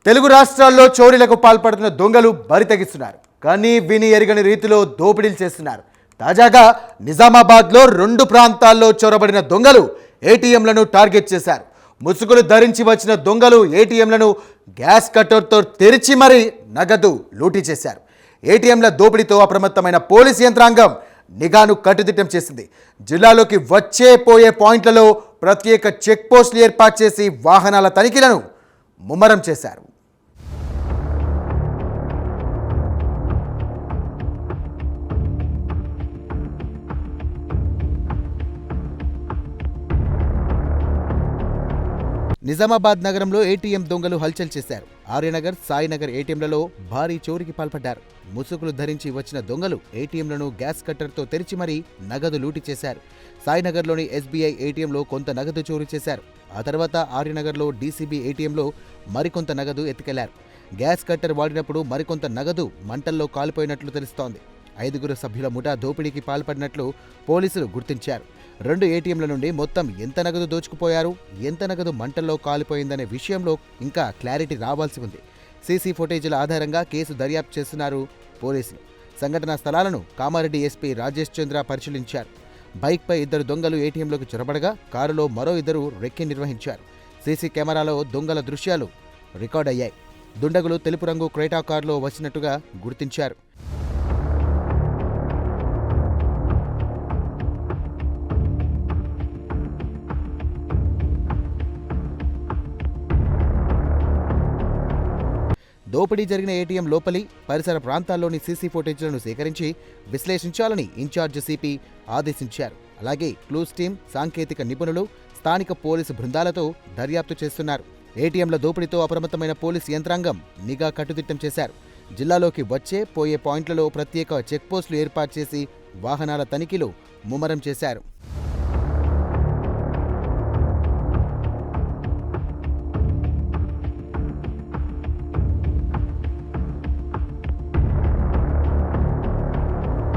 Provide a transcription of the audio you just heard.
తెలుగు రాష్ట్రాల్లో చోరీలకు పాల్పడుతున్న దొంగలు బరితెగిస్తున్నారు. కానీ విని ఎరగని రీతిలో దోపిడీలు చేస్తున్నారు. తాజాగా నిజామాబాద్లో 2 ప్రాంతాల్లో చొరబడిన దొంగలు ఏటీఎంలను టార్గెట్ చేశారు. ముసుగులు ధరించి వచ్చిన దొంగలు ఏటీఎంలను గ్యాస్ కట్టర్తో తెరిచి మరీ నగదు లూటీ చేశారు. ఏటీఎంల దోపిడీతో అప్రమత్తమైన పోలీస్ యంత్రాంగం నిఘాను కట్టుదిట్టం చేసింది. జిల్లాలోకి వచ్చే పోయే పాయింట్లలో ప్రత్యేక చెక్ పోస్టులు ఏర్పాటు చేసి వాహనాల తనిఖీలను ముమ్మరం చేశారు. నిజామాబాద్ నగరంలో ఏటీఎం దొంగలు హల్చల్ చేశారు. ఆర్యనగర్, సాయినగర్ ఏటీఎంలలో భారీ చోరీకి పాల్పడ్డారు. ముసుగులు ధరించి వచ్చిన దొంగలు ఏటీఎంలను గ్యాస్ కట్టర్తో తెరిచి మరీ నగదు లూటీ చేశారు. సాయినగర్లోని ఎస్బీఐ ఏటీఎంలో కొంత నగదు చోరీ చేశారు. ఆ తర్వాత ఆర్యనగర్లో డీసీబీ ఏటీఎంలో మరికొంత నగదు ఎత్తుకెళ్లారు. గ్యాస్ కట్టర్ వాడినప్పుడు మరికొంత నగదు మంటల్లో కాలిపోయినట్లు తెలుస్తోంది. 5 సభ్యుల ముఠా దోపిడీకి పాల్పడినట్లు పోలీసులు గుర్తించారు. 2 ఏటీఎంల నుండి మొత్తం ఎంత నగదు దోచుకుపోయారు, ఎంత నగదు మంటల్లో కాలిపోయిందనే విషయంలో ఇంకా క్లారిటీ రావాల్సి ఉంది. సీసీ ఫుటేజీల ఆధారంగా కేసు దర్యాప్తు చేస్తున్నారు పోలీసులు. సంఘటనా స్థలాలను కామారెడ్డి ఎస్పీ రాజేష్ చంద్ర పరిశీలించారు. బైక్పై 2 దొంగలు ఏటీఎంలోకి చొరబడగా కారులో మరో 2 రెక్కి నిర్వహించారు. సీసీ కెమెరాలో దొంగల దృశ్యాలు రికార్డయ్యాయి. దుండగులు తెలుపు రంగు క్రేటా కారులో వచ్చినట్టుగా గుర్తించారు. దోపిడీ జరిగిన ఏటీఎం లోపలి పరిసర ప్రాంతాల్లోని సీసీ ఫుటేజ్లను సేకరించి విశ్లేషించాలని ఇన్ఛార్జ్ సిపి ఆదేశించారు. అలాగే క్లూస్ టీం, సాంకేతిక నిపుణులు, స్థానిక పోలీసు బృందాలతో దర్యాప్తు చేస్తున్నారు. ఏటీఎంల దోపిడీతో అప్రమత్తమైన పోలీసు యంత్రాంగం నిఘా కట్టుదిట్టం చేశారు. జిల్లాలోకి వచ్చే పోయే పాయింట్లలో ప్రత్యేక చెక్పోస్టులు ఏర్పాటు చేసి వాహనాల తనిఖీలు ముమ్మరం చేశారు.